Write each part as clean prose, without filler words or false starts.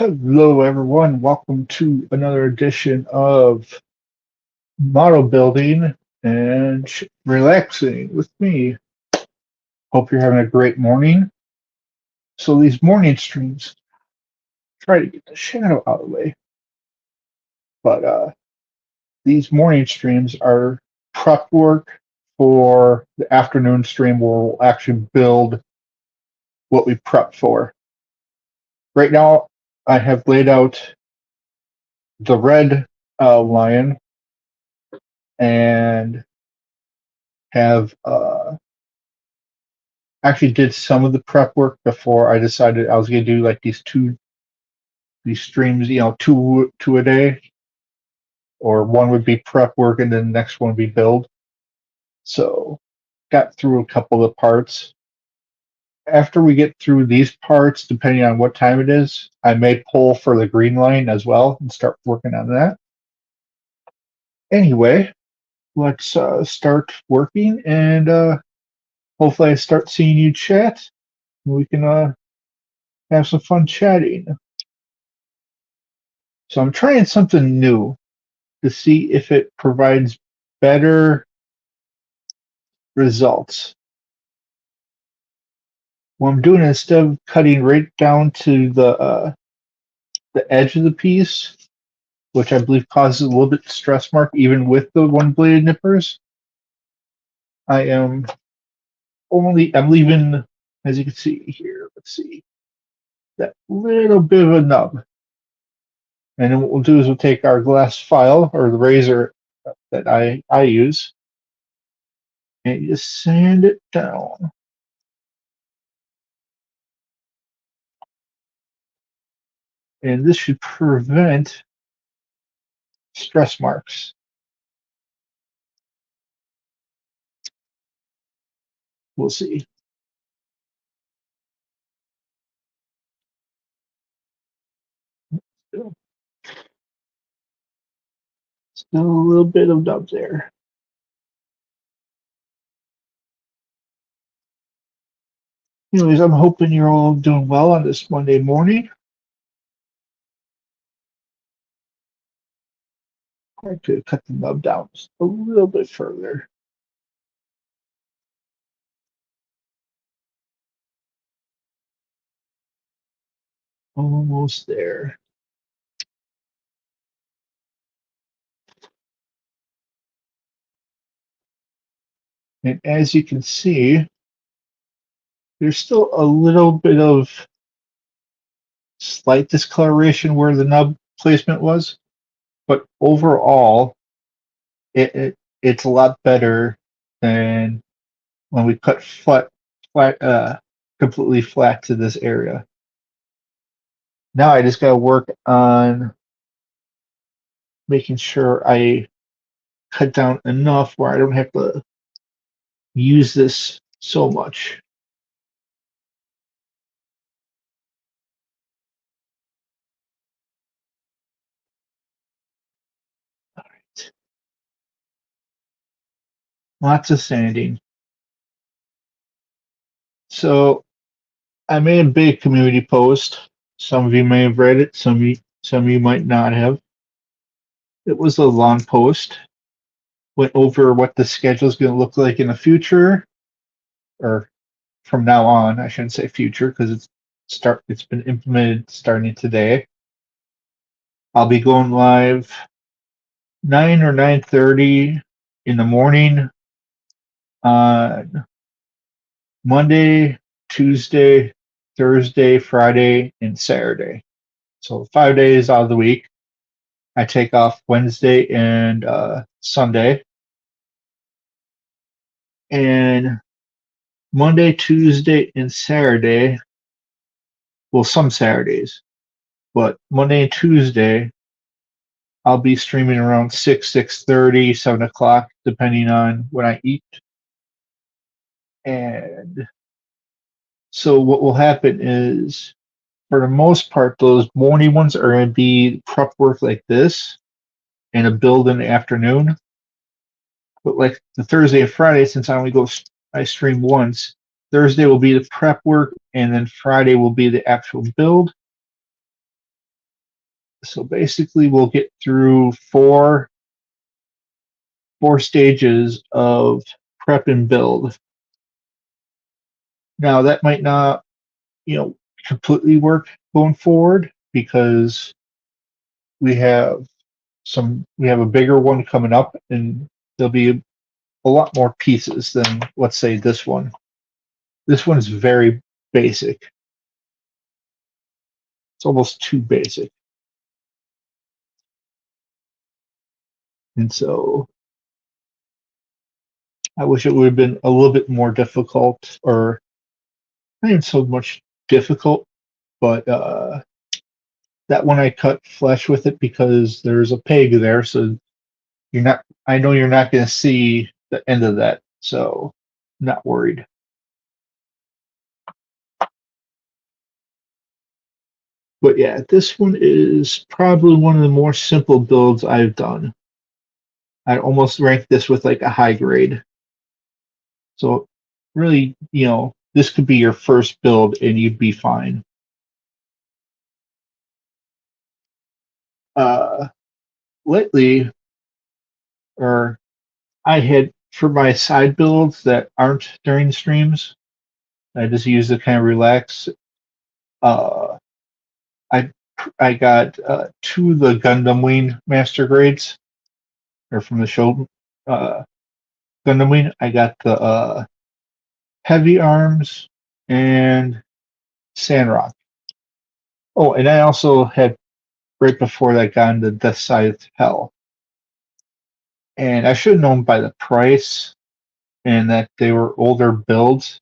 Hello, everyone. Welcome to another edition of Model Building and Relaxing with me. Hope you're having a great morning. So these morning streams, try to get the shadow out of the way. But these morning streams are prep work for the afternoon stream where we'll actually build what we prep for. Right now, I have laid out the Red Lion and have actually did some of the prep work before I decided I was going to do like these streams, two a day, or one would be prep work and then the next one would be build. So got through a couple of parts. After we get through these parts, depending on what time it is, I may pull for the green line as well and start working on that. Anyway, let's start working, and hopefully I start seeing you chat. We can have some fun chatting. So I'm trying something new to see if it provides better results. What I'm doing, instead of cutting right down to the edge of the piece, which I believe causes a little bit of stress mark even with the one-bladed nippers, I'm leaving, as you can see here, let's see, that little bit of a nub. And then what we'll do is we'll take our glass file, or the razor that I use, and just sand it down. And this should prevent stress marks. We'll see. Still a little bit of dub there. Anyways, I'm hoping you're all doing well on this Monday morning. I could cut the nub down just a little bit further. Almost there. And as you can see, there's still a little bit of slight discoloration where the nub placement was, but overall, it's a lot better than when we cut completely flat to this area. Now I just gotta work on making sure I cut down enough where I don't have to use this so much. All right. Lots of sanding. So I made a big community post. Some of you may have read it, some of you might not have. It was a long post. Went over what the schedule is going to look like in the future, or from now on. I shouldn't say future because it's been implemented starting today. I'll be going live 9 or 9:30 in the morning on Monday, Tuesday, Thursday, Friday, and Saturday. So 5 days out of the week. I take off Wednesday and Sunday. And Monday, Tuesday, and Saturday, well, some Saturdays, but Monday and Tuesday, I'll be streaming around 6:30, 7 o'clock, depending on when I eat. And so what will happen is, for the most part, those morning ones are going to be prep work like this and a build in the afternoon. But like the Thursday and Friday, since I stream once, Thursday will be the prep work, and then Friday will be the actual build. So basically, we'll get through four stages of prep and build. Now that might not, completely work going forward because we have a bigger one coming up, and there'll be a lot more pieces than, let's say, this one. This one is very basic. It's almost too basic. And so I wish it would have been a little bit more difficult, or not even so much difficult, but that one I cut flesh with it because there's a peg there, so I know you're not going to see the end of that, so I'm not worried. But yeah, this one is probably one of the more simple builds I've done. I'd almost rank this with like a high grade. So really, this could be your first build and you'd be fine. Lately, or I had, for my side builds that aren't during streams, I just use to kind of relax. Uh, I got two of the Gundam Wing Master Grades, or from the show Gundam Wing. I got the Heavy Arms and Sandrock. Oh, and I also had, right before that, got into Dspiae Hell. And I should have known by the price and that they were older builds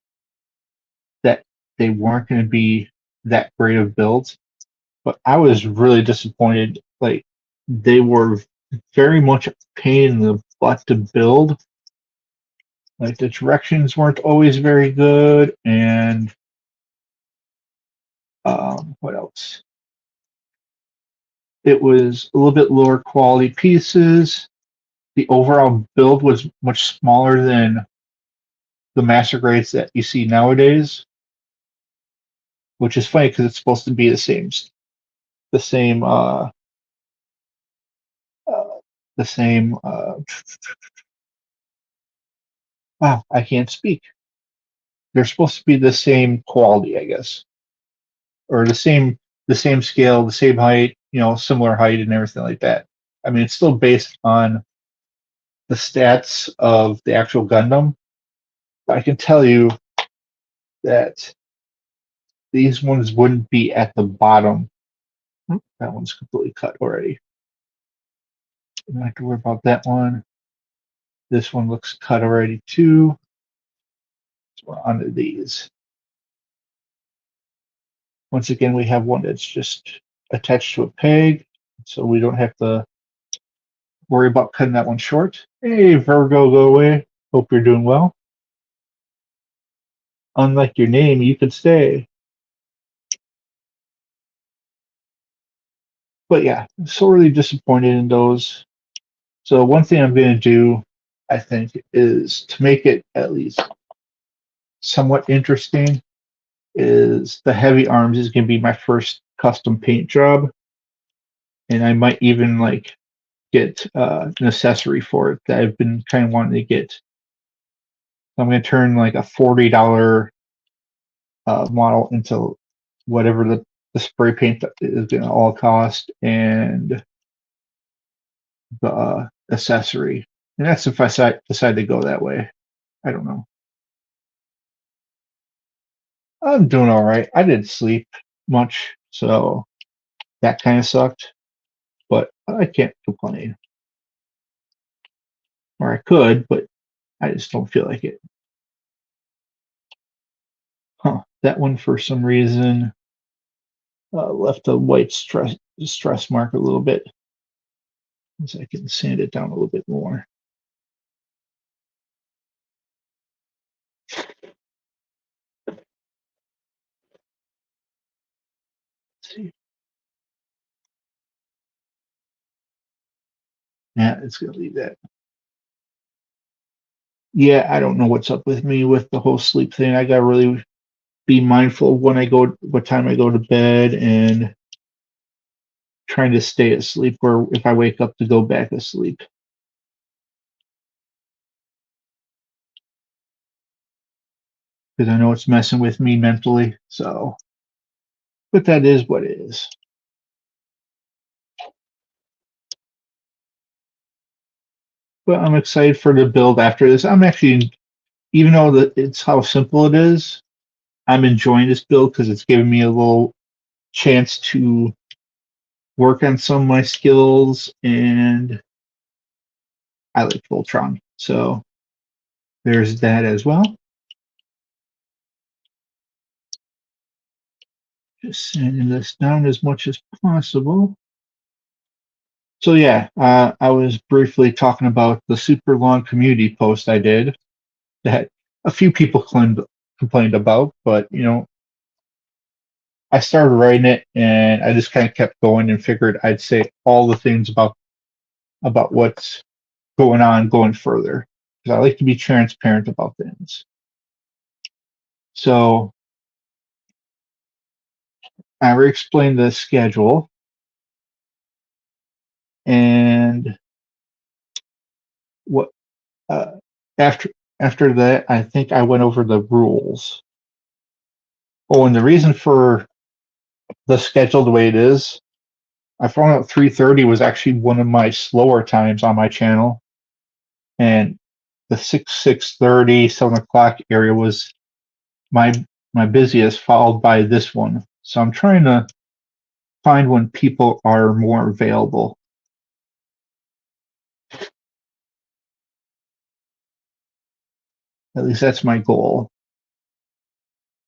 that they weren't going to be that great of builds. But I was really disappointed. Like, they were very much a pain in the butt to build. Like, the directions weren't always very good, and what else? It was a little bit lower quality pieces. The overall build was much smaller than the master grades that you see nowadays, which is funny because it's supposed to be the same the same wow, I can't speak. They're supposed to be the same quality, I guess, or the same scale, the same height, similar height and everything like that. I mean, it's still based on the stats of the actual Gundam. But I can tell you that these ones wouldn't be at the bottom. That one's completely cut already. I don't have to worry about that one. This one looks cut already too. So we're onto these. Once again, we have one that's just attached to a peg, so we don't have to worry about cutting that one short. Hey, Virgo, go away. Hope you're doing well. Unlike your name, you could stay. But yeah, I'm sorely disappointed in those. So one thing I'm going to do, I think, is to make it at least somewhat interesting, is the Heavy Arms is going to be my first custom paint job. And I might even like get an accessory for it that I've been kind of wanting to get. So I'm going to turn like a $40 model into whatever the spray paint that is going to all cost, and the accessory. And that's if I decide to go that way. I don't know. I'm doing all right. I didn't sleep much, so that kind of sucked. But I can't complain. Or I could, but I just don't feel like it. Huh. That one, for some reason, left a white stress mark a little bit. So I can sand it down a little bit more. Let's see. Yeah, it's gonna leave that. Yeah, I don't know what's up with me with the whole sleep thing. I gotta really be mindful of what time I go to bed, and trying to stay asleep, or if I wake up to go back asleep. Because I know it's messing with me mentally, so. But that is what it is. But I'm excited for the build after this. I'm actually, even though it's how simple it is, I'm enjoying this build because it's giving me a little chance to work on some of my skills, and I like Voltron. So there's that as well. Just sanding this down as much as possible. So yeah, I was briefly talking about the super long community post I did that a few people complained about, but you know, I started writing it and I just kind of kept going and figured I'd say all the things about what's going on going further, because I like to be transparent about things. So I re-explained the schedule, and what after that, I think I went over the rules. Oh, and the reason for the schedule the way it is, I found out 3:30 was actually one of my slower times on my channel, and the 6:30, 7 o'clock area was my busiest, followed by this one. So I'm trying to find when people are more available. At least that's my goal.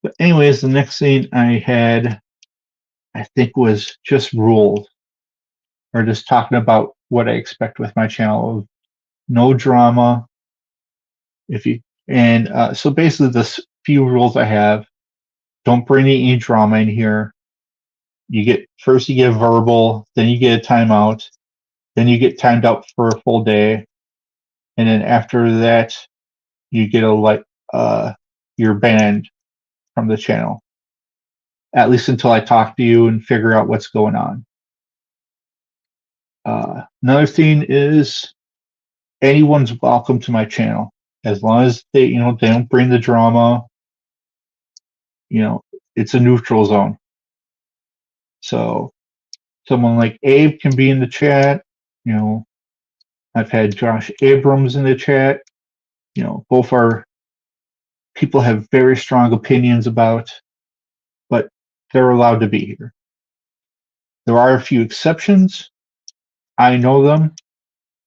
But anyways, the next thing I had, I think, was just rules, or just talking about what I expect with my channel. No drama. So basically, the few rules I have: don't bring any drama in here. You get verbal, then you get a timeout, then you get timed out for a full day, and then after that, you get you're banned from the channel, at least until I talk to you and figure out what's going on. Another thing is anyone's welcome to my channel, as long as they don't bring the drama. It's a neutral zone. So someone like Abe can be in the chat. I've had Josh Abrams in the chat. Both are people have very strong opinions about, but they're allowed to be here. There are a few exceptions. I know them,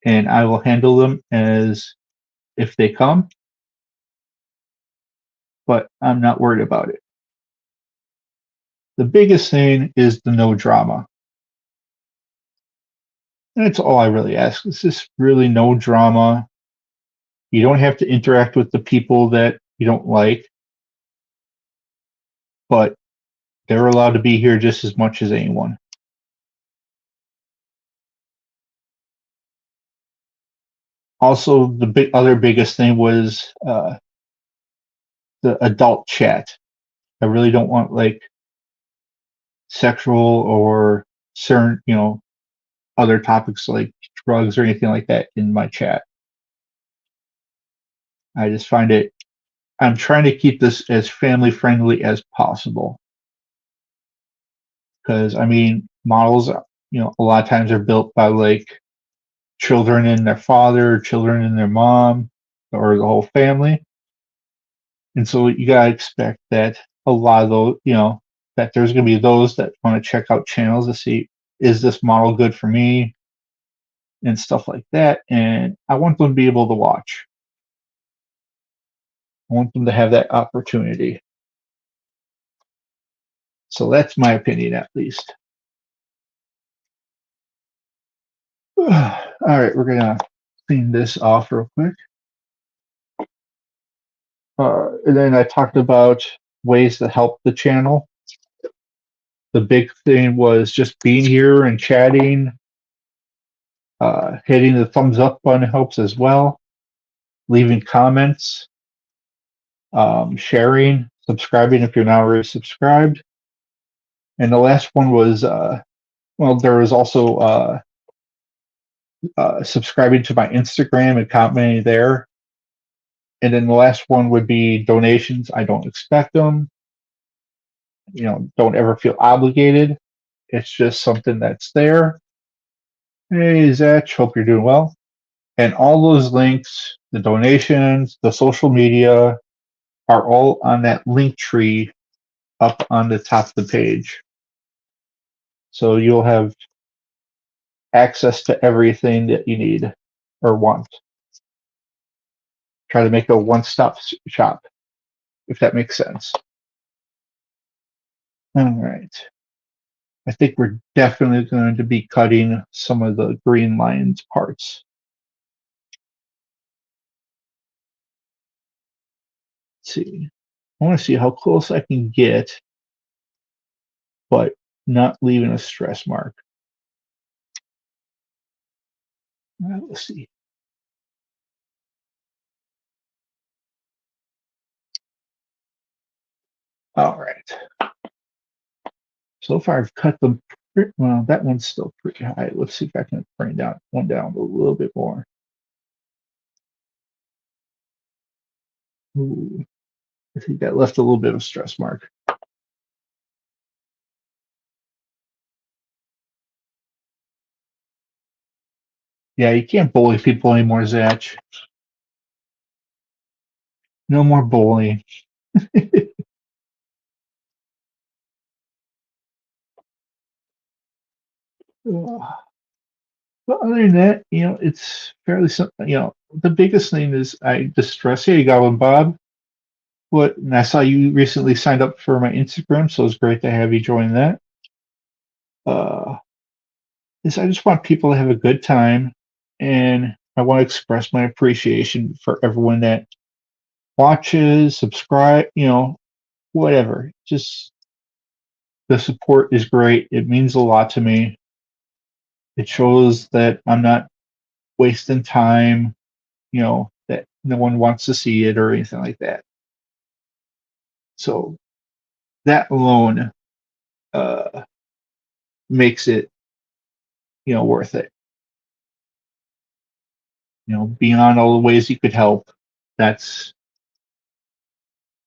and I will handle them as if they come, but I'm not worried about it. The biggest thing is the no drama. And that's all I really ask. It's just really no drama. You don't have to interact with the people that you don't like, but they're allowed to be here just as much as anyone. Also, the other biggest thing was the adult chat. I really don't want sexual or certain, other topics like drugs or anything like that in my chat. I just find I'm trying to keep this as family friendly as possible. Because, models, a lot of times are built by children and their father, children and their mom, or the whole family. And so you gotta expect that a lot of those, that there's gonna be those that want to check out channels to see, is this model good for me, and stuff like that. And I want them to be able to watch. I want them to have that opportunity. So that's my opinion, at least. All right, we're gonna clean this off real quick. And then I talked about ways to help the channel. The big thing was just being here and chatting. Hitting the thumbs up button helps as well. Leaving comments, sharing, subscribing if you're not already subscribed. And the last one was Well, there is also subscribing to my Instagram and commenting there. And then the last one would be donations. I don't expect them. Don't ever feel obligated. It's just something that's there. Hey, Zach, hope you're doing well. And all those links, the donations, the social media, are all on that link tree up on the top of the page. So you'll have access to everything that you need or want. Try to make a one-stop shop, if that makes sense. All right. I think we're definitely going to be cutting some of the green lion's parts. Let's see. I want to see how close I can get, but not leaving a stress mark. Let's see. All right. So far, I've cut them. Well, that one's still pretty high. Let's see if I can bring one down a little bit more. Ooh, I think that left a little bit of a stress mark. Yeah, you can't bully people anymore, Zach. No more bullying. But other than that, it's fairly simple. The biggest thing is I distress. Hey, Goblin Bob. And I saw you recently signed up for my Instagram, so it's great to have you join that. Is I just want people to have a good time, and I want to express my appreciation for everyone that watches, subscribe, whatever. Just the support is great. It means a lot to me. It shows that I'm not wasting time, that no one wants to see it or anything like that. So that alone makes it, worth it. Beyond all the ways you could help, that's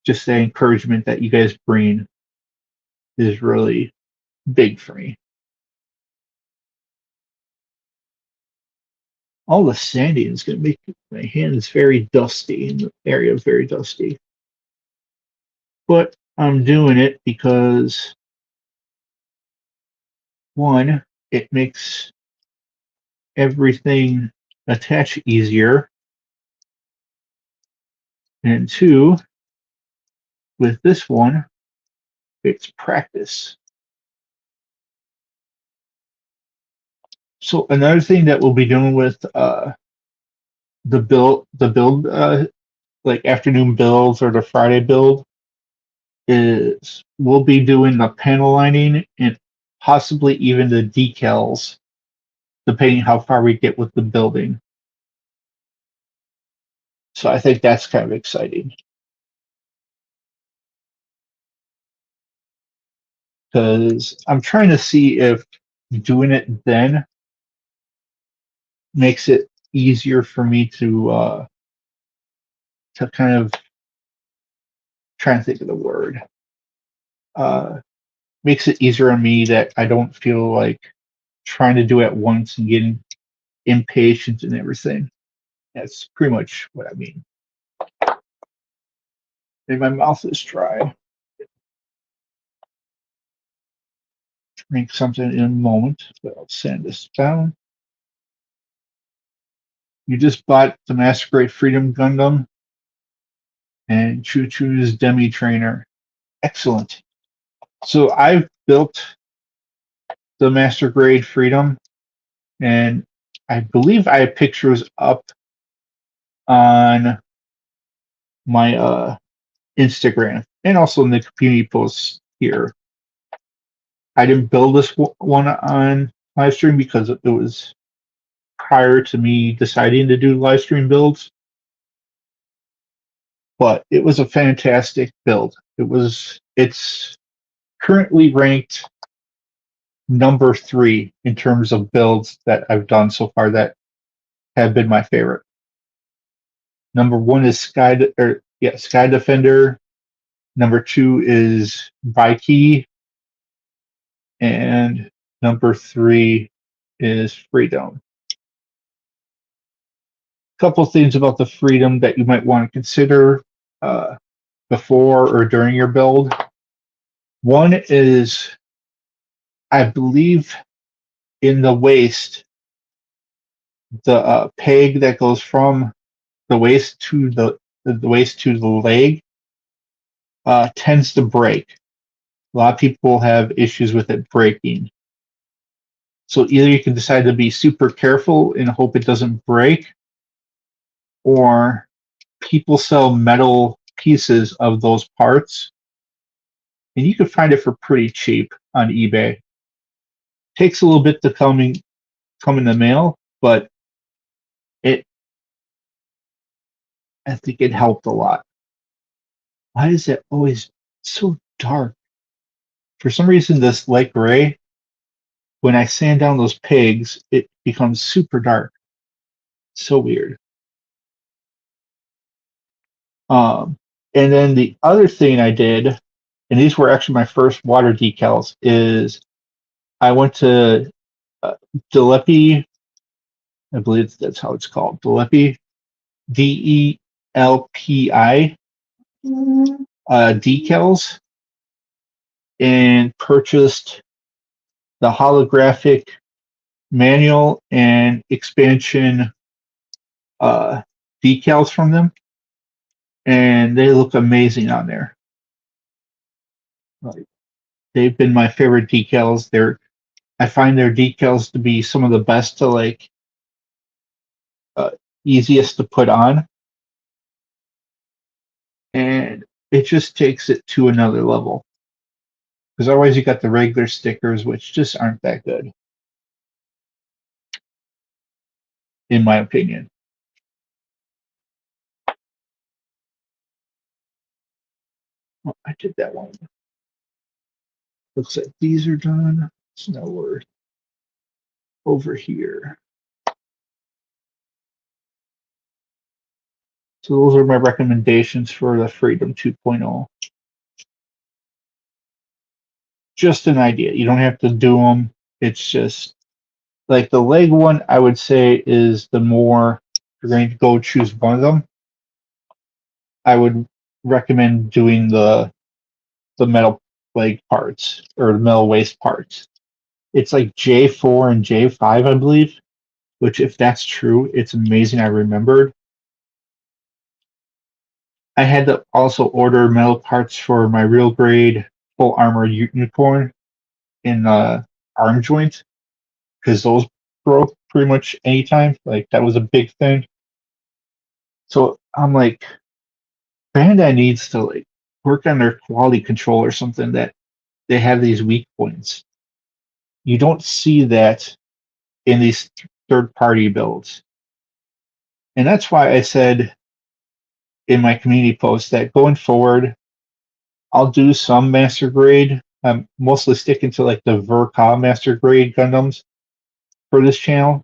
just the encouragement that you guys bring is really big for me. All the sanding is going to make my hands very dusty, and the area very dusty. But I'm doing it because, one, it makes everything attach easier, and two, with this one, it's practice. So another thing that we'll be doing with the build, like afternoon builds or the Friday build, is we'll be doing the panel lining and possibly even the decals, depending how far we get with the building. So I think that's kind of exciting. Because I'm trying to see if doing it then makes it easier for me to kind of try and think of the word. Makes it easier on me that I don't feel like trying to do it at once and getting impatient and everything. That's pretty much what I mean. And my mouth is dry. Drink something in a moment, but I'll sand this down. You just bought the Master Grade Freedom Gundam and Choo Choo's Demi Trainer. Excellent. So I've built the Master Grade Freedom, and I believe I have pictures up on my Instagram and also in the community posts here. I didn't build this one on live stream because it was prior to me deciding to do live stream builds, but it was a fantastic build. It's currently ranked number 3 in terms of builds that I've done so far that have been my favorite. Number 1 is Sky Defender. Number 2 is Viking, and number 3 is Freedom. A couple things about the Freedom that you might want to consider before or during your build. One is, I believe, in the waist, the peg that goes from the waist to the leg tends to break. A lot of people have issues with it breaking. So either you can decide to be super careful and hope it doesn't break, or people sell metal pieces of those parts, and you can find it for pretty cheap on eBay. Takes a little bit to come in the mail, but I think it helped a lot. Why is it always so dark? For some reason, this light gray, when I sand down those pegs, it becomes super dark. So weird. And then the other thing I did, and these were actually my first water decals, is I went to Dspiae, I believe that's how it's called, Dspiae, DELPI decals, and purchased the holographic manual and expansion decals from them, and they look amazing on there. Like, they've been my favorite decals. I find their decals to be some of the best to easiest to put on, and it just takes it to another level. Because otherwise you got the regular stickers, which just aren't that good, in my opinion. Oh, I did that one. Looks like these are done. So now we're over here. So those are my recommendations for the Freedom 2.0. Just an idea. You don't have to do them. It's just like the leg one, I would say, is the more, if you're going to go choose one of them, I would recommend doing the metal leg parts or the metal waist parts. It's like J4 and J5, I believe, which, if that's true, it's amazing. I remembered. I had to also order metal parts for my real grade full armor unicorn in the arm joint, because those broke pretty much anytime. Like, that was a big thing. So I'm like, Bandai needs to work on their quality control or something, that they have these weak points. You don't see that in these third-party builds. And that's why I said in my community post that going forward, I'll do some master grade. I'm mostly sticking to the Verka master grade Gundams for this channel.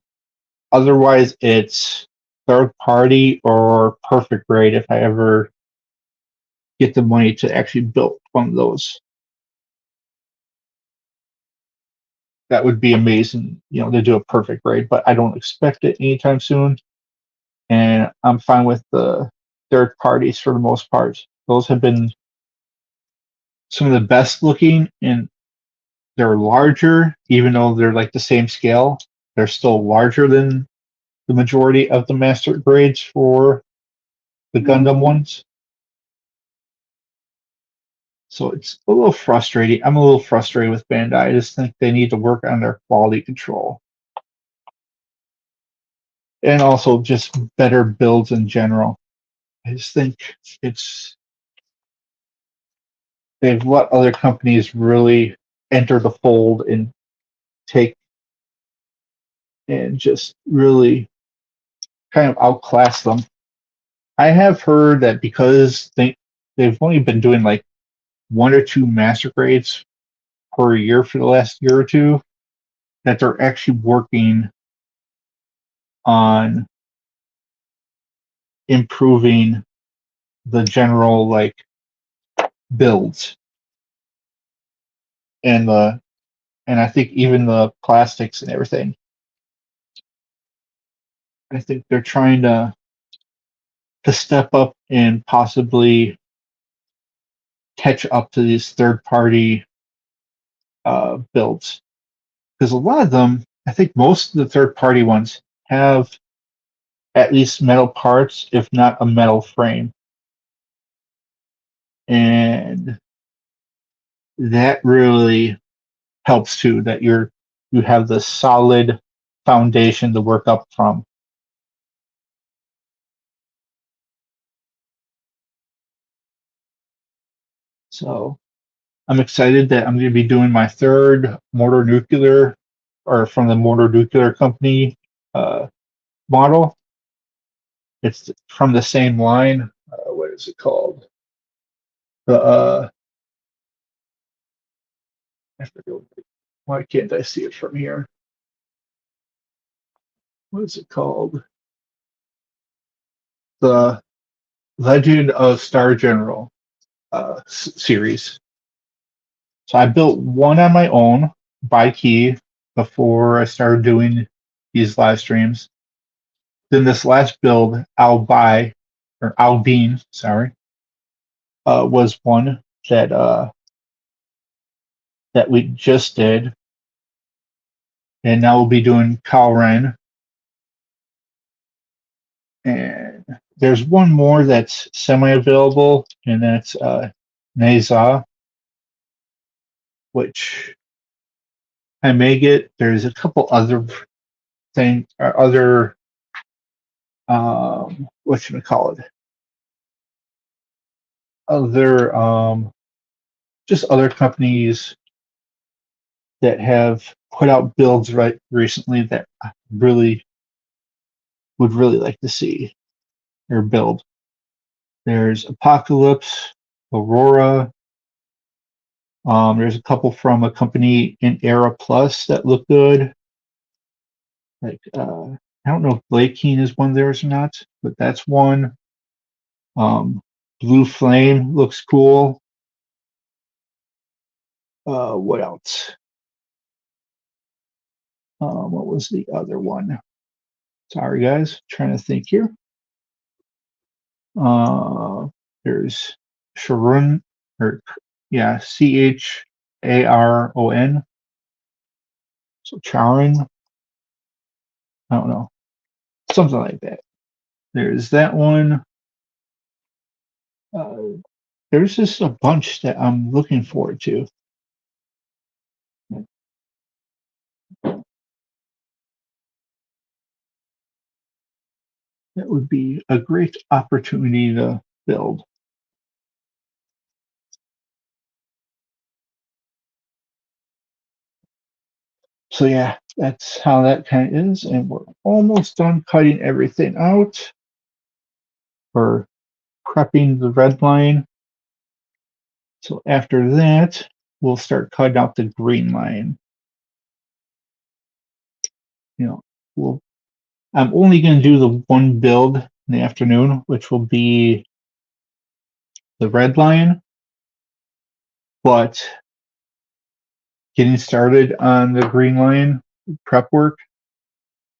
Otherwise, it's third party or perfect grade if I ever get the money to actually build one of those. That would be amazing, to do a perfect grade, but I don't expect it anytime soon. And I'm fine with the third parties for the most part. Those have been some of the best looking, and they're larger, even though they're the same scale. They're still larger than the majority of the master grades for the Gundam ones. So it's a little frustrating. I'm a little frustrated with Bandai. I just think they need to work on their quality control. And also just better builds in general. I just think they've let other companies really enter the fold and just really kind of outclass them. I have heard that because they've only been doing 1 or 2 master grades per year for the last year or two, that they're actually working on improving the general like builds and I think even the plastics and everything. I think they're trying to step up and possibly catch up to these third party builds, because a lot of them, I think most of the third party ones have at least metal parts, if not a metal frame, and that really helps too. That you have the solid foundation to work up from. So I'm excited that I'm going to be doing my third Mortar Nuclear, or from the Mortar Nuclear Company model. It's from the same line. What is it called? The I forget. Why can't I see it from here? What is it called? The Legend of Star General series. So I built one on my own by key before I started doing these live streams. Then this last build, AoBing, sorry, was one that that we just did, and now we'll be doing Kalren. And there's one more that's semi-available, and that's Neza, which I may get. There's a couple other things, or other what should I call it? Other just other companies that have put out builds right recently that I would really like to see or build. There's Apocalypse, Aurora. There's a couple from a company in Era Plus that look good. Like I don't know if Blake Keen is one of theirs or not, but that's one. Blue Flame looks cool. What else? What was the other one? Sorry, guys, trying to think here. There's Sharon, or yeah, Charon. So Charon. I don't know, something like that. There's that one. There's just a bunch that I'm looking forward to. That would be a great opportunity to build. So yeah, that's how that kind of is, and we're almost done cutting everything out. We're prepping the red line. So after that, we'll start cutting out the green line. You know, I'm only going to do the one build in the afternoon, which will be the red line. But getting started on the green line prep work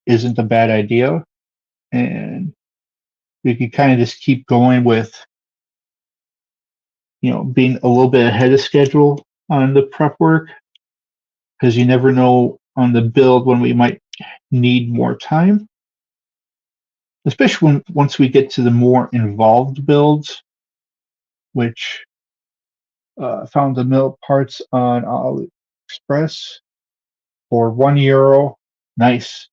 isn't a bad idea, and we can kind of just keep going with, being a little bit ahead of schedule on the prep work, because you never know on the build when we might need more time, especially once we get to the more involved builds, which found the mill parts on AliExpress for €1. Nice.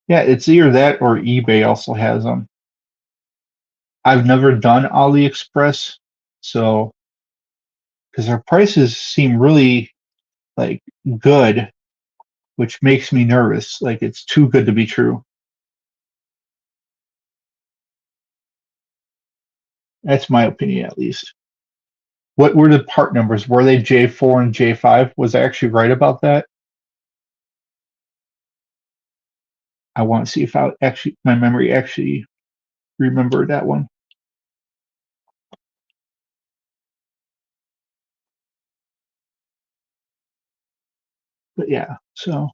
Yeah, it's either that or eBay also has them. I've never done AliExpress, so because their prices seem really like good, which makes me nervous. Like it's too good to be true. That's my opinion, at least. What were the part numbers? Were they J4 and J5? Was I actually right about that? I want to see if my memory actually remembered that one. But yeah, so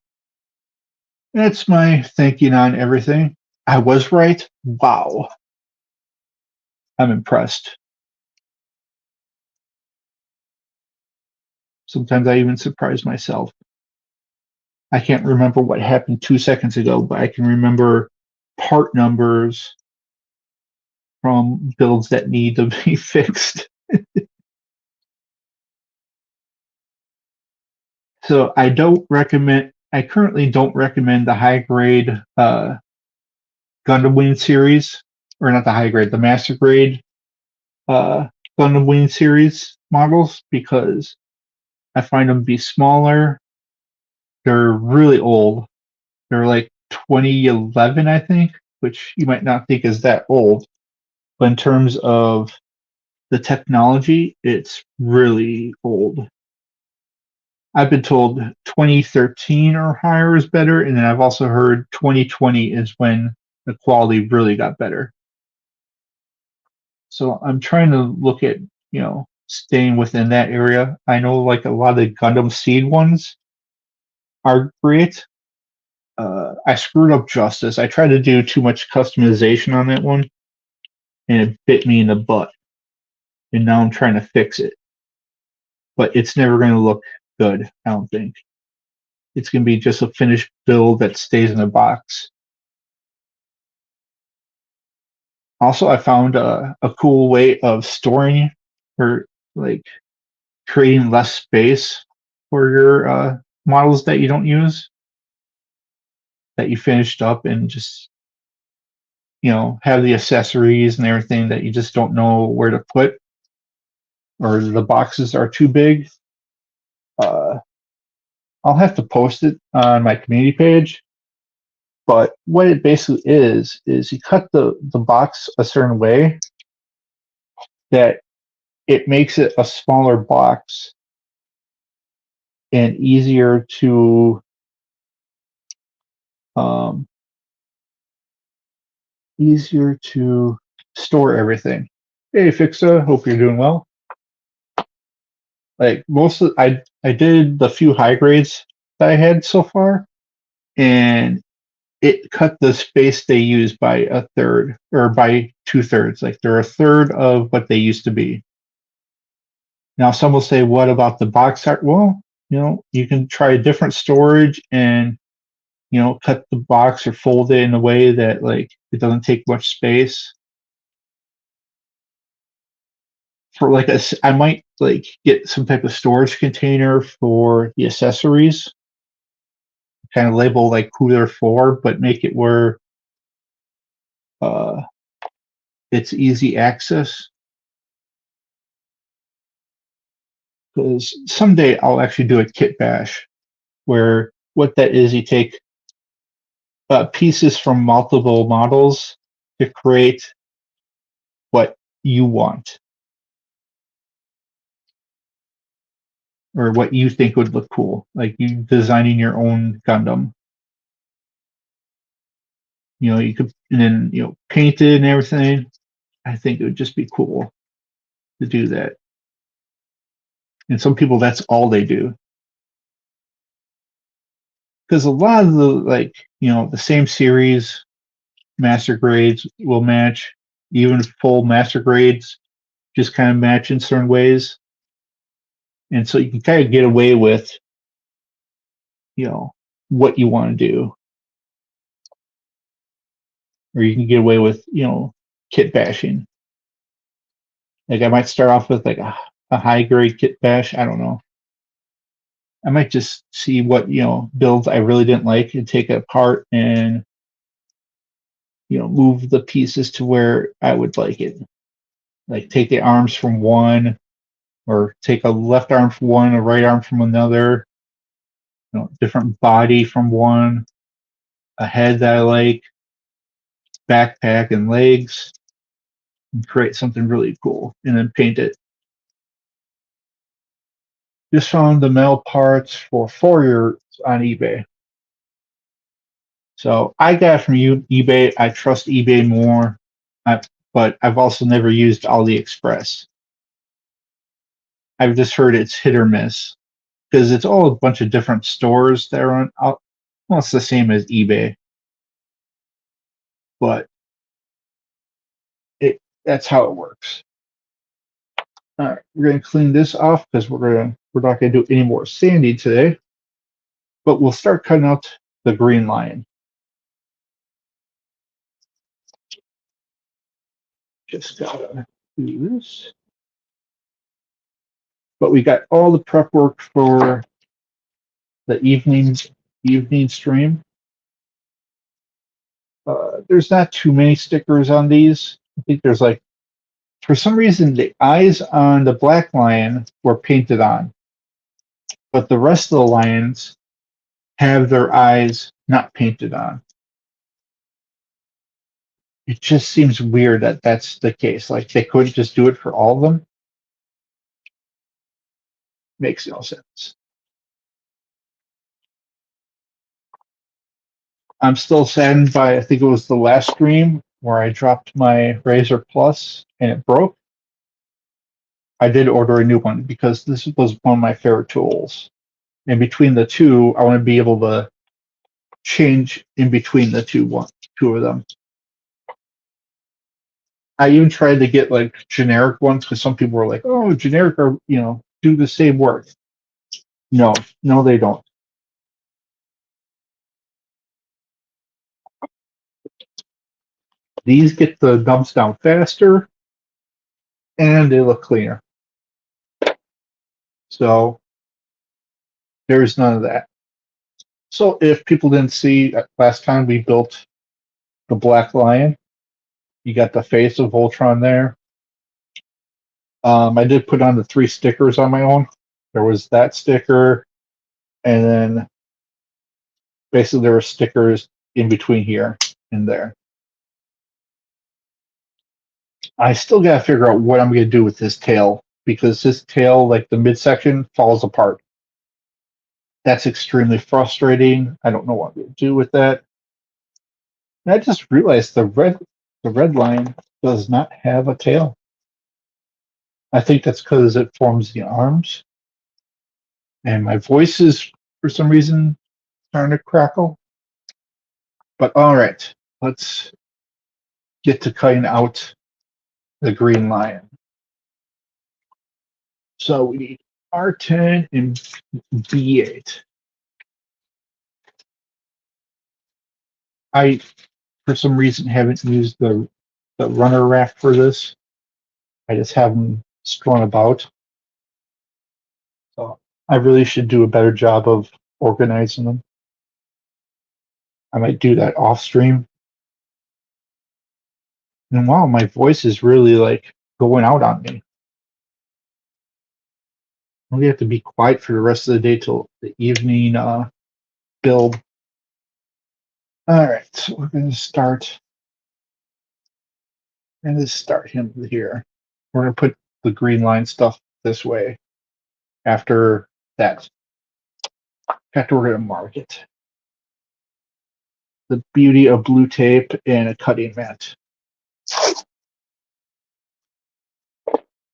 that's my thinking on everything. I was right. Wow. I'm impressed. Sometimes I even surprise myself. I can't remember what happened 2 seconds ago, but I can remember part numbers from builds that need to be fixed. So I currently don't recommend the high grade Gundam Wing series, or not the high grade, the master grade Gundam Wing series models, because I find them to be smaller. They're really old. They're like 2011, I think, which you might not think is that old. But in terms of the technology, it's really old. I've been told 2013 or higher is better, and then I've also heard 2020 is when the quality really got better. So I'm trying to look at, staying within that area. I know like a lot of the Gundam Seed ones are great. I screwed up Justice. I tried to do too much customization on that one, and it bit me in the butt. And now I'm trying to fix it. But it's never going to look good, I don't think. It's going to be just a finished build that stays in a box. Also, I found a cool way of storing, or like creating less space for your models that you don't use, that you finished up, and just have the accessories and everything that you just don't know where to put, or the boxes are too big. I'll have to post it on my community page. But what it basically is you cut the box a certain way that it makes it a smaller box and um, easier to store everything. Hey, Fixa, hope you're doing well. Like I did the few high grades that I had so far, and it cut the space they use by a third, or by 2/3. Like they're a third of what they used to be. Now, some will say, what about the box art? Well, you can try a different storage and, cut the box or fold it in a way that like it doesn't take much space. For like I might like get some type of storage container for the accessories, kind of label like who they're for, but make it where uh, it's easy access. Because someday I'll actually do a kit bash, where what that is, you take pieces from multiple models to create what you want, or what you think would look cool, like you designing your own Gundam. You could, and then paint it and everything. I think it would just be cool to do that. And some people, that's all they do, because a lot of the same series master grades will match, even full master grades just kind of match in certain ways. And so you can kind of get away with what you want to do, or you can get away with kit bashing. Like I might start off with like a high grade kit bash. I don't know. I might just see what builds I really didn't like, and take it apart and move the pieces to where I would like it. Like take the arms from one, or take a left arm from one, a right arm from another, different body from one, a head that I like, backpack and legs, and create something really cool, and then paint it. Just found the metal parts for 4 years on eBay. So I got it from eBay. I trust eBay more, but I've also never used AliExpress. I've just heard it's hit or miss because it's all a bunch of different stores that are on. Well, it's the same as eBay, but that's how it works. All right, we're gonna clean this off because we're not gonna do any more sanding today, but we'll start cutting out the green lion. Just gotta do this. But we got all the prep work for the evening stream. There's not too many stickers on these. I think there's like, for some reason, the eyes on the black lion were painted on, but the rest of the lions have their eyes not painted on. It just seems weird that that's the case. Like they couldn't just do it for all of them. Makes no sense. I'm still saddened by, I think it was the last stream where I dropped my Razer Plus and it broke. I did order a new one because this was one of my favorite tools. And between the two, I want to be able to change in between the two of them. I even tried to get like generic ones because some people were like, "Oh, generic are do the same work." No, they don't. These get the dumps down faster, and they look cleaner. So there's none of that. So if people didn't see last time we built the Black Lion, you got the face of Voltron there. I did put on the 3 stickers on my own. There was that sticker, and then basically there were stickers in between here and there. I still got to figure out what I'm going to do with this tail because this tail, like the midsection, falls apart. That's extremely frustrating. I don't know what to do with that. And I just realized the red lion does not have a tail. I think that's because it forms the arms. And my voice is, for some reason, starting to crackle. But all right, let's get to cutting out the green lion. So we need R10 and B8. I, for some reason, haven't used the runner rack for this. I just have them strewn about. So I really should do a better job of organizing them. I might do that off stream. And wow, my voice is really like going out on me. We have to be quiet for the rest of the day till the evening build. All right, so we're going to start. And just start him here. We're going to put the green line stuff this way. After that, we're going to mark it. The beauty of blue tape and a cutting mat.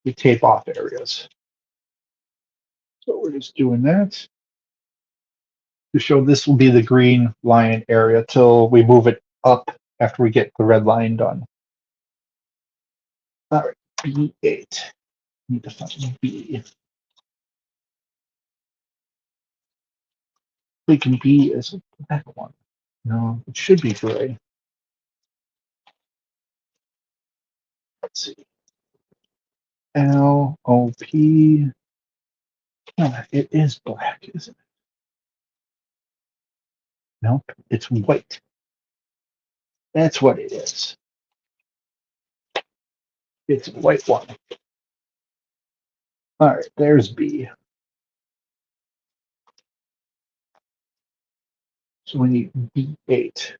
We tape off areas. So we're just doing that. To show this will be the green lion area till we move it up after we get the red line done. All right, B8. Need to find B. Thinking B is a black one. No, it should be gray. Let's see. LOP. Oh, it is black, isn't it? Nope, it's white. That's what it is. It's a white one. All right, there's B. So we need B8.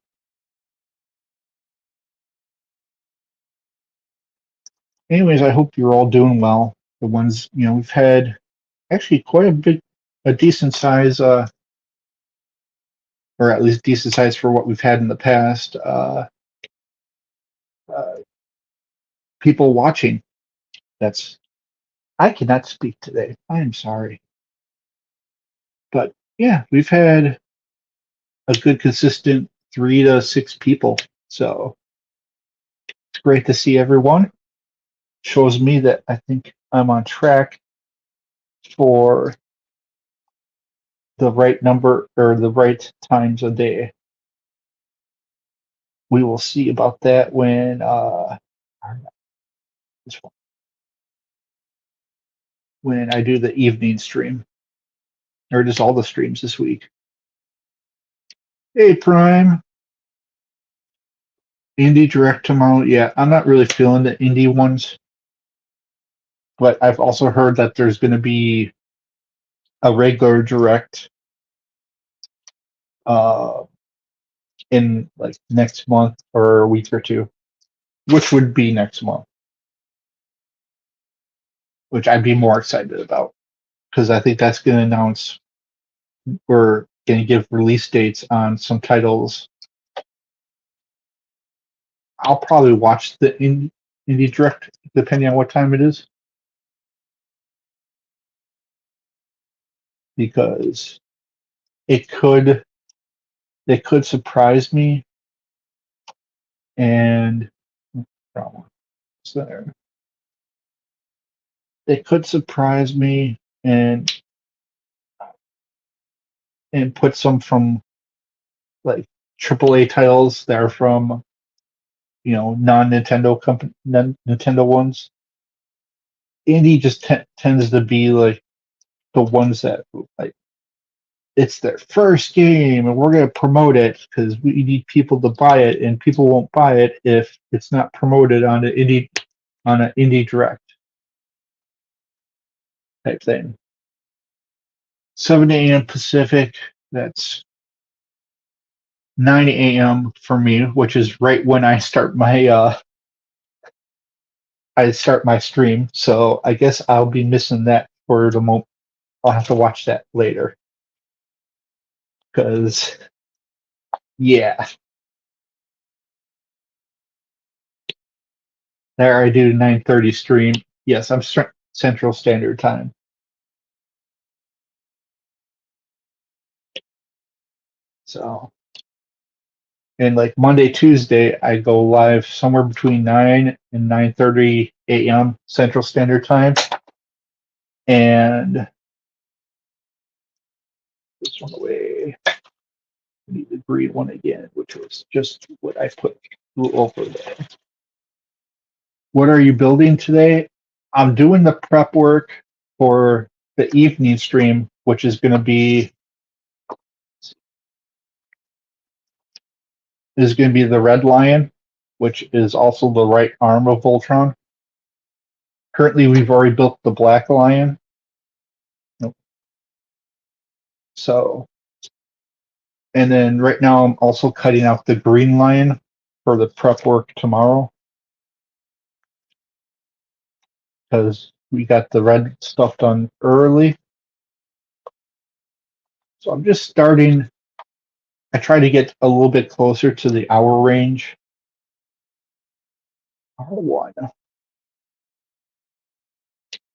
Anyways, I hope you're all doing well. The ones, we've had actually quite a decent size or at least decent size for what we've had in the past. People watching. I cannot speak today. I am sorry. But yeah, we've had a good consistent 3 to 6 people. So it's great to see everyone. Shows me that I think I'm on track for the right number or the right times a day. We will see about that when I do the evening stream, or just all the streams this week. Hey, Prime. Indie Direct tomorrow. Yeah, I'm not really feeling the indie ones, but I've also heard that there's going to be a regular Direct uh, in like next month or a week or two, which would be next month, which I'd be more excited about because I think that's going to announce we're going to give release dates on some titles. I'll probably watch the indie Direct depending on what time it is, because it could surprise me, and there. It could surprise me and put some from like AAA titles that are from non-Nintendo company, non-Nintendo ones. Indie just tends to be like the ones that like it's their first game and we're going to promote it because we need people to buy it, and people won't buy it if it's not promoted on an indie Direct type thing. 7 a.m. Pacific, that's 9 a.m. for me, which is right when I start my stream. So I guess I'll be missing that for the moment. I'll have to watch that later. Because yeah. There I do 9:30 stream. Yes, I'm Central Standard Time. So, and like Monday, Tuesday, I go live somewhere between 9 and 9:30 a.m. Central Standard Time. And this one away. I need the green one again, which was just what I put over there. What are you building today? I'm doing the prep work for the evening stream, which is going to be the Red Lion, which is also the right arm of Voltron. Currently, we've already built the Black Lion. Nope. So, and then right now I'm also cutting out the Green Lion for the prep work tomorrow, because we got the red stuff done early. So I'm just starting. I try to get a little bit closer to the hour range. R1.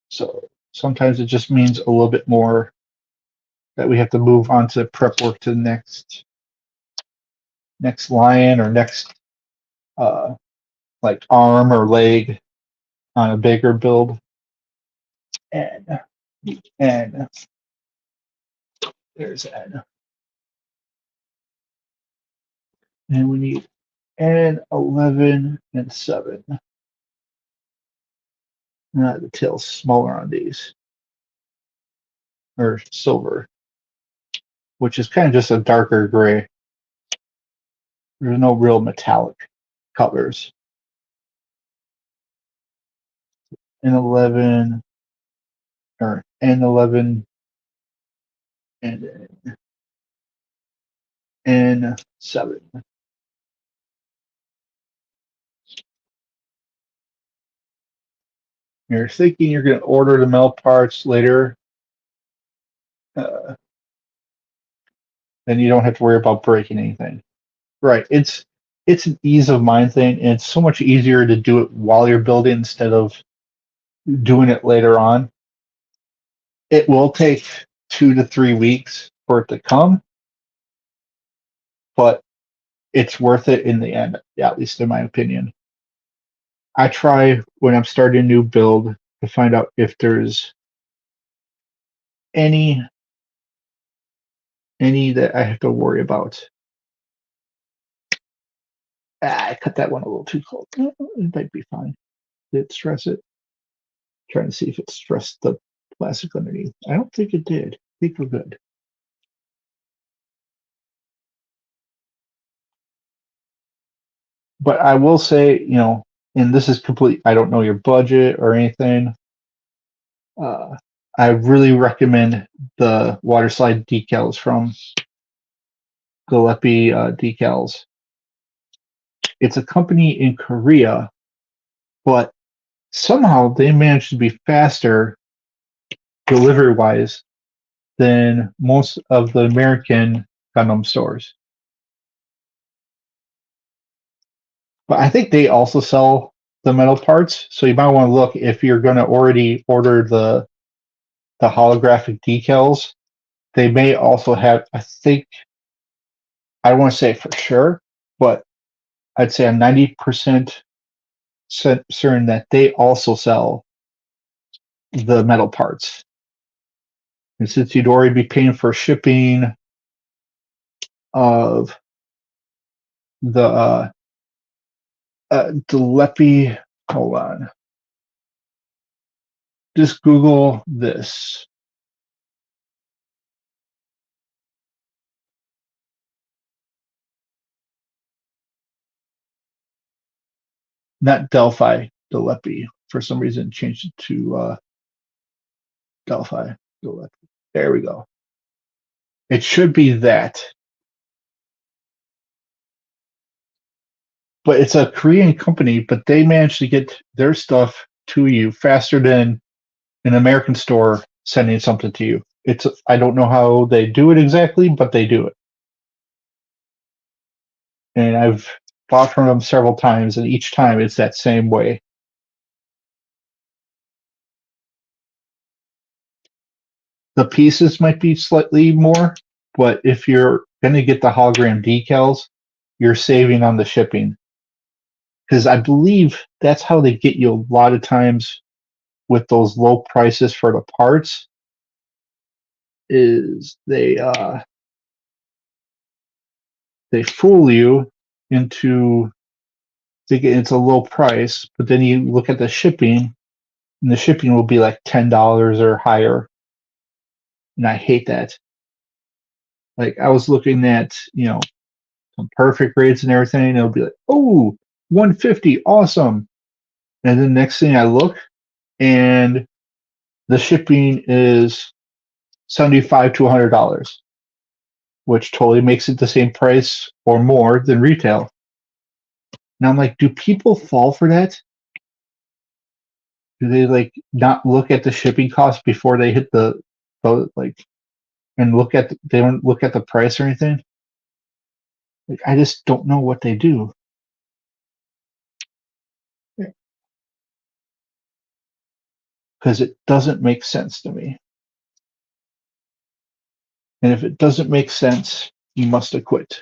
So sometimes it just means a little bit more that we have to move on to prep work to the next lion or next like arm or leg on a bigger build. And there's N. And we need N, 11, and 7. The tail's smaller on these, or silver, which is kind of just a darker gray. There's no real metallic colors. N11, or N11, and N7. You're thinking you're going to order the melt parts later. then you don't have to worry about breaking anything. Right. It's an ease of mind thing, and it's so much easier to do it while you're building instead of doing it later on. It will take 2 to 3 weeks for it to come, but it's worth it in the end, at least in my opinion. I try when I'm starting a new build to find out if there's any that I have to worry about. I cut that one a little too close. It might be fine. Did it stress it? Trying to see if it stressed the plastic underneath. I don't think it did. I think we're good. But I will say, and this is complete, I don't know your budget or anything. I really recommend the water slide decals from Dspiae decals. It's a company in Korea, but somehow they managed to be faster delivery wise than most of the American Gundam stores. But I think they also sell the metal parts, so you might want to look if you're going to already order the holographic decals. They may also have, I think, I don't want to say for sure, but I'd say I'm 90% certain that they also sell the metal parts. And since you'd already be paying for shipping of the Dspiae, hold on. Just Google this. Not Delphi, Dspiae. For some reason, changed it to Delphi. There we go. It should be that. But it's a Korean company, but they managed to get their stuff to you faster than an American store sending something to you. I don't know how they do it exactly, but they do it. And I've bought from them several times, and each time it's that same way. The pieces might be slightly more, but if you're going to get the hologram decals, you're saving on the shipping. Because I believe that's how they get you a lot of times with those low prices for the parts, is they fool you into thinking it's a low price, but then you look at the shipping, and the shipping will be like $10 or higher. And I hate that. Like I was looking at, some perfect rates and everything, and it'll be like, oh, 150, awesome. And then next thing I look, and the shipping is $75 to $100, which totally makes it the same price or more than retail. And I'm like, do people fall for that? Do they like not look at the shipping cost before they hit the and they don't look at the price or anything? Like, I just don't know what they do. Because it doesn't make sense to me. And if it doesn't make sense, you must have quit.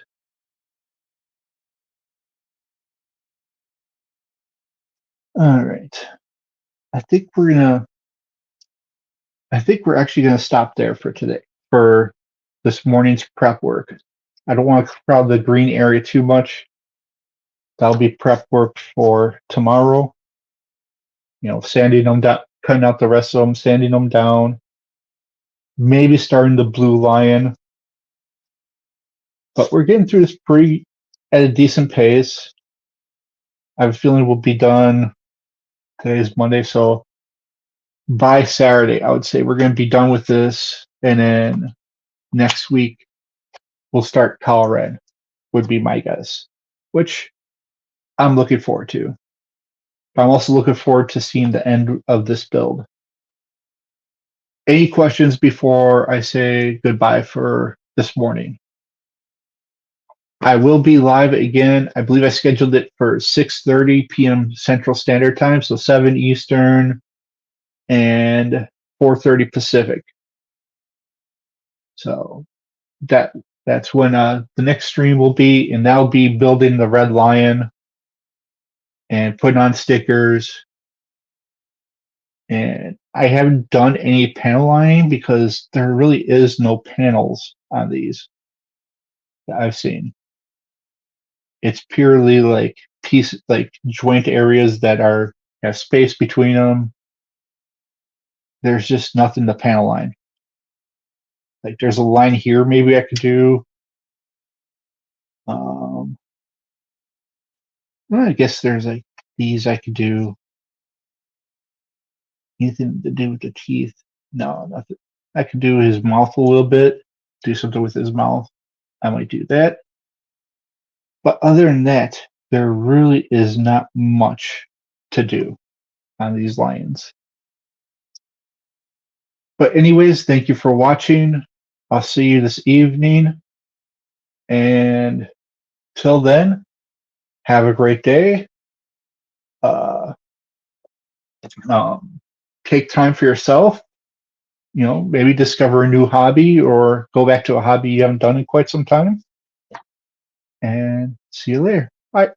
All right. I think we're actually gonna stop there for today, for this morning's prep work. I don't want to crowd the green area too much. That'll be prep work for tomorrow. Sanding them down, cutting out the rest of them, sanding them down, maybe starting the Blue Lion. But we're getting through this at a decent pace. I have a feeling we'll be done. Today's Monday, so by Saturday, I would say we're going to be done with this, and then next week we'll start Call Red, would be my guess, which I'm looking forward to. But I'm also looking forward to seeing the end of this build. Any questions before I say goodbye for this morning? I will be live again. I believe I scheduled it for 6:30 p.m. Central Standard Time, so 7 Eastern and 4:30 Pacific. So that's when the next stream will be, and that'll be building the Red Lion and putting on stickers. And I haven't done any panel lining because there really is no panels on these that I've seen. It's purely like joint areas that have space between them. There's just nothing to panel line. Like there's a line here maybe I could do. Well, I guess there's like these I could do. Anything to do with the teeth? No, nothing. I could do his mouth a little bit, do something with his mouth. I might do that. But other than that, there really is not much to do on these lions. But anyways, thank you for watching. I'll see you this evening. And till then, have a great day. Take time for yourself. You know, maybe discover a new hobby or go back to a hobby you haven't done in quite some time. And see you later. Bye.